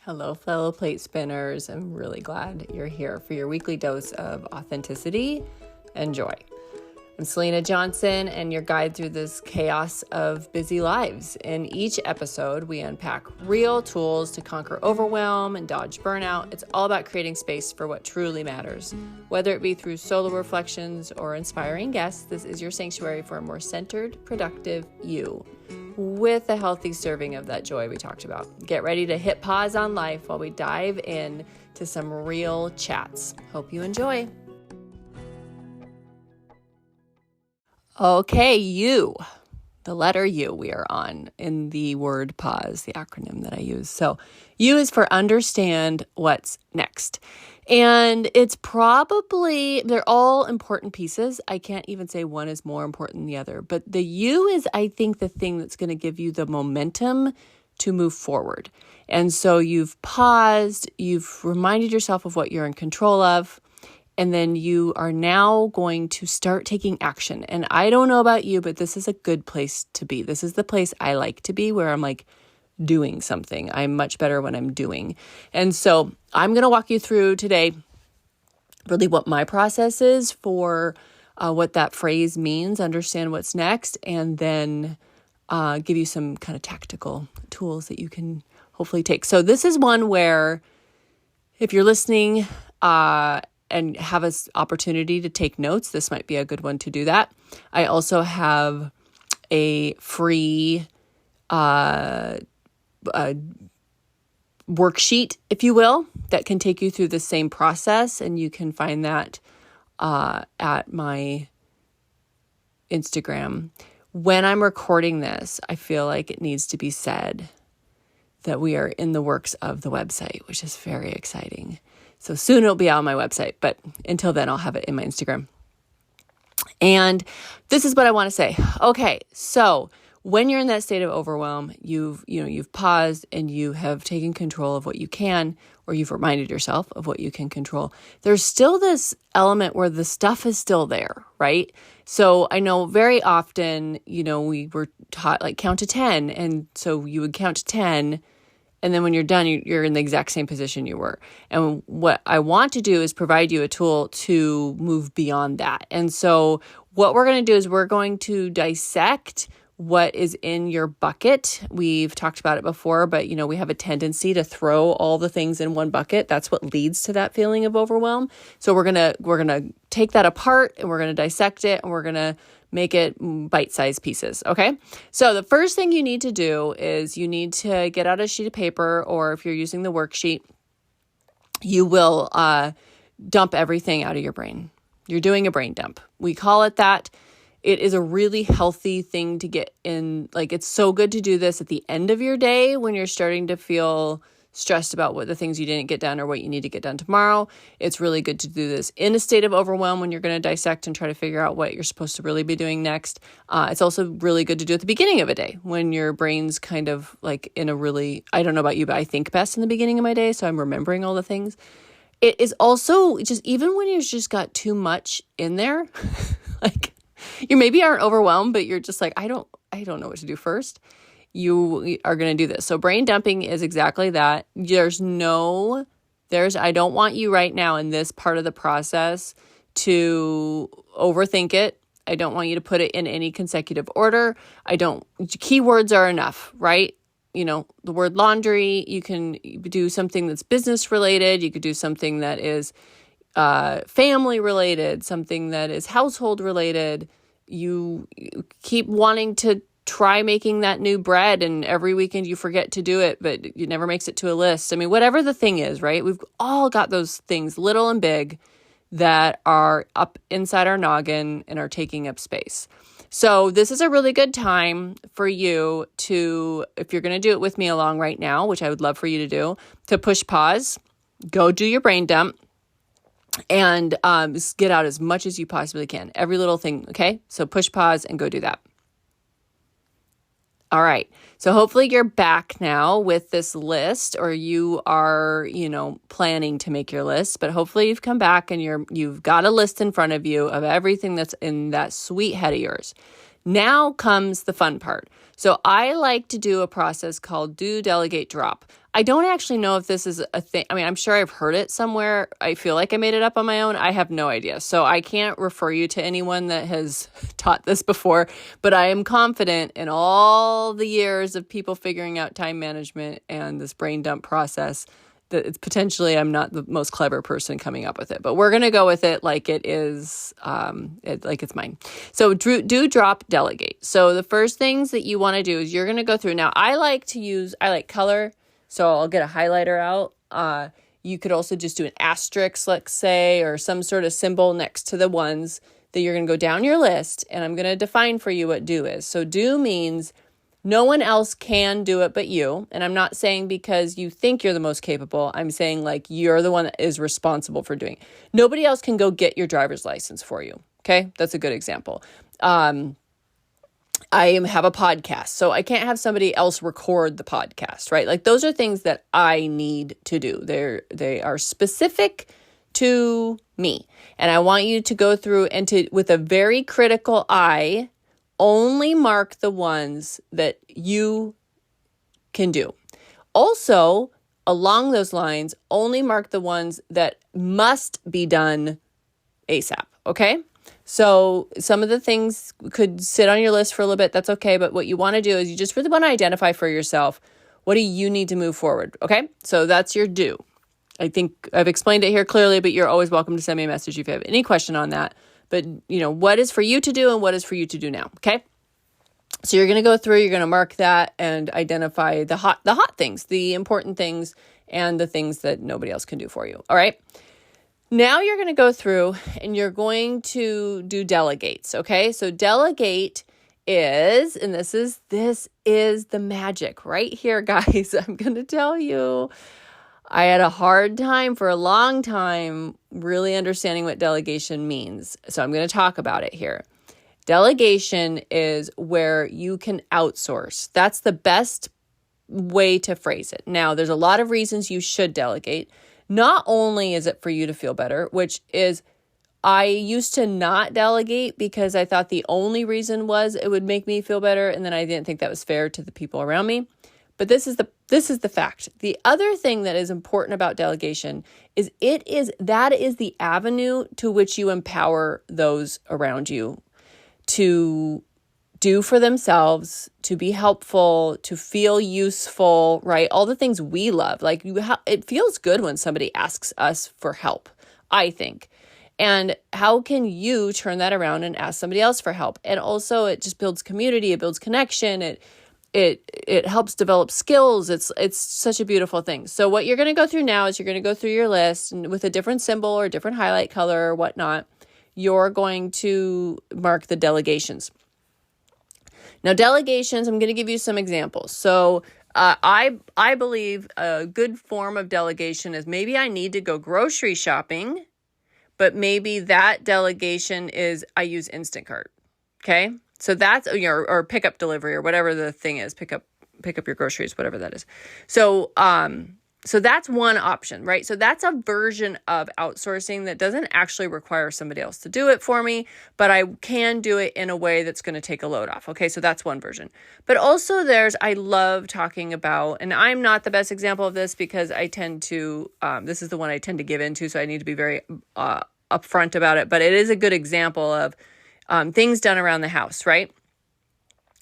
Hello, fellow plate spinners. I'm really glad you're here for your weekly dose of authenticity and joy. I'm Selena Johnson and your guide through this chaos of busy lives. In each episode, we unpack real tools to conquer overwhelm and dodge burnout. It's all about creating space for what truly matters. Whether it be through solo reflections or inspiring guests, this is your sanctuary for a more centered, productive you, with a healthy serving of that joy we talked about. Get ready to hit pause on life while we dive in to some real chats. Hope you enjoy. Okay, U, the letter U we are on in the word pause, the acronym that I use. So U is for understand what's next. And it's probably, they're all important pieces. I can't even say one is more important than the other, but the U is, I think, the thing that's going to give you the momentum to move forward. And so you've paused, you've reminded yourself of what you're in control of, and then you are now going to start taking action. And I don't know about you, but this is a good place to be. This is the place I like to be, where I'm like doing something. I'm much better when I'm doing. And so I'm going to walk you through today really what my process is for what that phrase means, understand what's next, and then give you some kind of tactical tools that you can hopefully take. So this is one where if you're listening, and have an opportunity to take notes, this might be a good one to do that. I also have a free worksheet, if you will, that can take you through the same process, and you can find that at my Instagram. When I'm recording this, I feel like it needs to be said that we are in the works of the website, which is very exciting. So soon it'll be out on my website, but until then I'll have it in my Instagram. And this is what I want to say. Okay, so when you're in that state of overwhelm, you've paused and you have taken control of what you can, or you've reminded yourself of what you can control. There's still this element where the stuff is still there, right? So I know very often, we were taught like count to 10. And so you would count to 10. And then when you're done, you're in the exact same position you were. And what I want to do is provide you a tool to move beyond that. And so what we're going to do is we're going to dissect what is in your bucket. We've talked about it before, but we have a tendency to throw all the things in one bucket. That's what leads to that feeling of overwhelm. So we're going to take that apart, and we're going to dissect it, and we're going to make it bite-sized pieces, okay? So the first thing you need to do is you need to get out a sheet of paper, or if you're using the worksheet, you will dump everything out of your brain. You're doing a brain dump. We call it that. It is a really healthy thing to get in. Like, it's so good to do this at the end of your day when you're starting to feel stressed about what the things you didn't get done or what you need to get done tomorrow. It's really good to do this in a state of overwhelm when you're going to dissect and try to figure out what you're supposed to really be doing next. It's also really good to do at the beginning of a day when your brain's kind of like in a really, I don't know about you, but I think best in the beginning of my day. So I'm remembering all the things. It is also just, even when you've just got too much in there, like you maybe aren't overwhelmed, but you're just like, I don't know what to do first. You are going to do this. So brain dumping is exactly that. I don't want you right now in this part of the process to overthink it. I don't want you to put it in any consecutive order. Keywords are enough, right? The word laundry, you can do something that's business related. You could do something that is family related, something that is household related. You keep wanting to try making that new bread, and every weekend you forget to do it, but it never makes it to a list. I mean, whatever the thing is, right? We've all got those things, little and big, that are up inside our noggin and are taking up space. So this is a really good time for you to, if you're going to do it with me along right now, which I would love for you to do, to push pause, go do your brain dump, and get out as much as you possibly can. Every little thing, okay? So push pause and go do that. All right. So hopefully you're back now with this list, or you are, planning to make your list, but hopefully you've come back and you've got a list in front of you of everything that's in that sweet head of yours. Now comes the fun part. So I like to do a process called do, delegate, drop. I don't actually know if this is a thing. I mean, I'm sure I've heard it somewhere. I feel like I made it up on my own. I have no idea. So I can't refer you to anyone that has taught this before, but I am confident in all the years of people figuring out time management and this brain dump process that it's potentially I'm not the most clever person coming up with it, but we're going to go with it like it is, like it's mine. So do, drop, delegate. So the first things that you want to do is you're going to go through. Now, I like color. So I'll get a highlighter out. You could also just do an asterisk, let's say, or some sort of symbol next to the ones that you're going to go down your list. And I'm going to define for you what do is. So do means no one else can do it but you. And I'm not saying because you think you're the most capable. I'm saying like you're the one that is responsible for doing it. Nobody else can go get your driver's license for you. Okay, that's a good example. I have a podcast, so I can't have somebody else record the podcast, right? Like those are things that I need to do. They are specific to me. And I want you to go through and with a very critical eye, only mark the ones that you can do. Also, along those lines, only mark the ones that must be done ASAP, okay? So some of the things could sit on your list for a little bit. That's okay. But what you want to do is you just really want to identify for yourself, what do you need to move forward? Okay. So that's your do. I think I've explained it here clearly, but you're always welcome to send me a message if you have any question on that. But what is for you to do and what is for you to do now? Okay. So you're going to go through, you're going to mark that and identify the hot things, the important things, and the things that nobody else can do for you. All right. Now you're going to go through and you're going to do delegates. Okay. So delegate is, and this is the magic right here, guys. I'm going to tell you, I had a hard time for a long time really understanding what delegation means. So I'm going to talk about it here. Delegation is where you can outsource. That's the best way to phrase it. Now, there's a lot of reasons you should delegate. Not only is it for you to feel better, which is I used to not delegate because I thought the only reason was it would make me feel better. And then I didn't think that was fair to the people around me. But this is the fact. The other thing that is important about delegation is that is the avenue to which you empower those around you to do for themselves, to be helpful, to feel useful, right? All the things we love. Like it feels good when somebody asks us for help, I think. And how can you turn that around and ask somebody else for help? And also it just builds community, it builds connection, it helps develop skills. It's such a beautiful thing. So what you're going to go through now is you're going to go through your list and with a different symbol or different highlight color or whatnot, you're going to mark the delegations. Now, delegations, I'm going to give you some examples. So I believe a good form of delegation is maybe I need to go grocery shopping, but maybe that delegation is I use Instacart. Okay. So that's, or pickup delivery or whatever the thing is, pick up your groceries, whatever that is. So, so that's one option, right? So that's a version of outsourcing that doesn't actually require somebody else to do it for me, but I can do it in a way that's going to take a load off. Okay, so that's one version. But also I love talking about, and I'm not the best example of this because I tend to, this is the one I tend to give into, so I need to be very upfront about it, but it is a good example of things done around the house, right?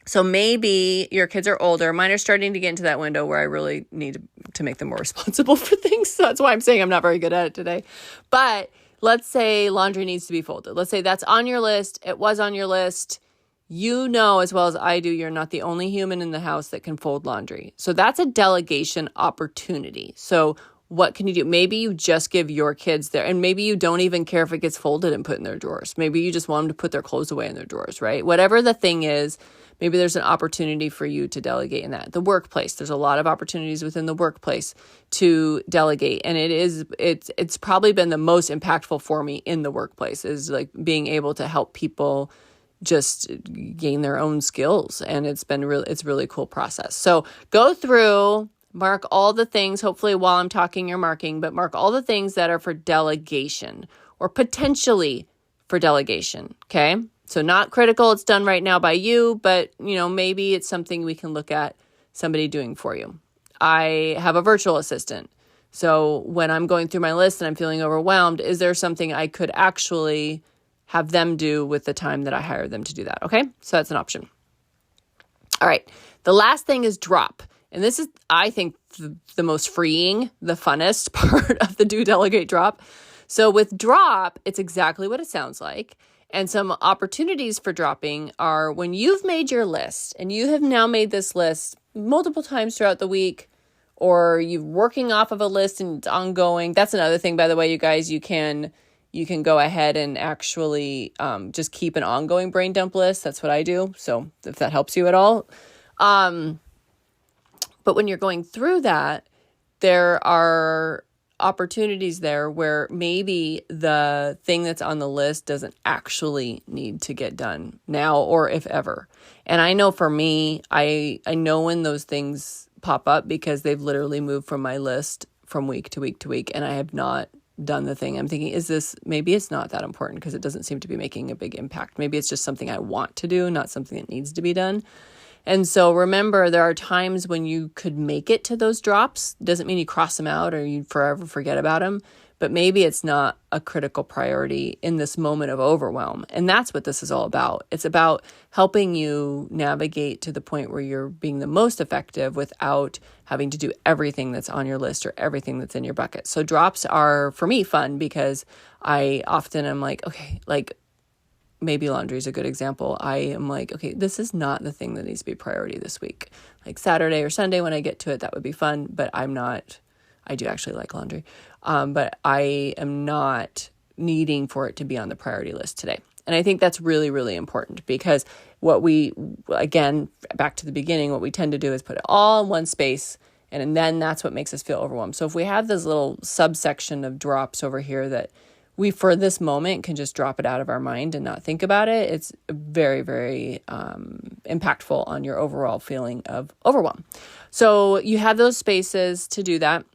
So maybe your kids are older. Mine are starting to get into that window where I really need to make them more responsible for things. So that's why I'm saying I'm not very good at it today. But let's say laundry needs to be folded. Let's say that's on your list. It was on your list. You know as well as I do, you're not the only human in the house that can fold laundry. So that's a delegation opportunity. So what can you do? Maybe you just give your kids there, and maybe you don't even care if it gets folded and put in their drawers. Maybe you just want them to put their clothes away in their drawers, right? Whatever the thing is, maybe there's an opportunity for you to delegate in that. The workplace, there's a lot of opportunities within the workplace to delegate. And it's probably been the most impactful for me in the workplace is like being able to help people just gain their own skills. And it's a really cool process. So go through, mark all the things, hopefully while I'm talking, you're marking, but mark all the things that are for delegation or potentially for delegation. Okay. So not critical, it's done right now by you, but maybe it's something we can look at somebody doing for you. I have a virtual assistant. So when I'm going through my list and I'm feeling overwhelmed, is there something I could actually have them do with the time that I hired them to do that? Okay, so that's an option. All right, the last thing is drop. And this is, I think, the most freeing, the funnest part of the do, delegate, drop. So with drop, it's exactly what it sounds like. And some opportunities for dropping are when you've made your list and you have now made this list multiple times throughout the week, or you're working off of a list and it's ongoing. That's another thing, by the way, you guys, you can go ahead and actually just keep an ongoing brain dump list. That's what I do. So if that helps you at all. But when you're going through that, there are opportunities there where maybe the thing that's on the list doesn't actually need to get done now or if ever. And I know for me, I know when those things pop up because they've literally moved from my list from week to week to week, and I have not done the thing. I'm thinking, maybe it's not that important because it doesn't seem to be making a big impact. Maybe it's just something I want to do, not something that needs to be done. And so remember, there are times when you could make it to those drops. Doesn't mean you cross them out or you forever forget about them, but maybe it's not a critical priority in this moment of overwhelm. And that's what this is all about. It's about helping you navigate to the point where you're being the most effective without having to do everything that's on your list or everything that's in your bucket. So drops are, for me, fun because I often am like, okay, like, maybe laundry is a good example. I am like, okay, this is not the thing that needs to be priority this week. Like Saturday or Sunday when I get to it, that would be fun, but I do actually like laundry. But I am not needing for it to be on the priority list today. And I think that's really, really important because again, back to the beginning, what we tend to do is put it all in one space, and then that's what makes us feel overwhelmed. So if we have this little subsection of drops over here that we, for this moment, can just drop it out of our mind and not think about it, it's very, very impactful on your overall feeling of overwhelm. So you have those spaces to do that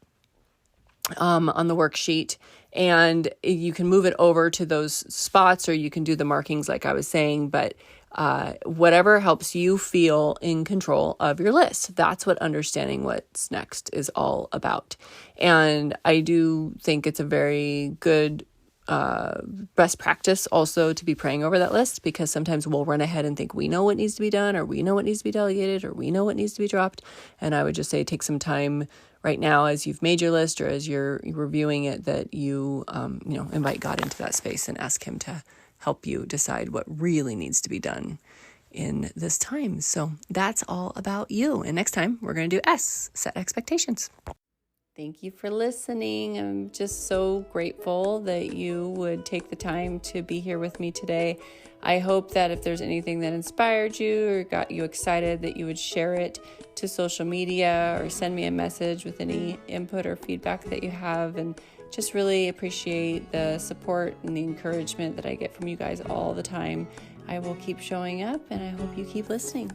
on the worksheet, and you can move it over to those spots, or you can do the markings like I was saying, but whatever helps you feel in control of your list. That's what understanding what's next is all about. And I do think it's a very good best practice also to be praying over that list, because sometimes we'll run ahead and think we know what needs to be done, or we know what needs to be delegated, or we know what needs to be dropped. And I would just say take some time right now as you've made your list or as you're reviewing it, that you invite God into that space and ask him to help you decide what really needs to be done in this time. So that's all about you. And next time we're going to do S, set expectations. Thank you for listening. I'm just so grateful that you would take the time to be here with me today. I hope that if there's anything that inspired you or got you excited, that you would share it to social media or send me a message with any input or feedback that you have. And just really appreciate the support and the encouragement that I get from you guys all the time. I will keep showing up, and I hope you keep listening.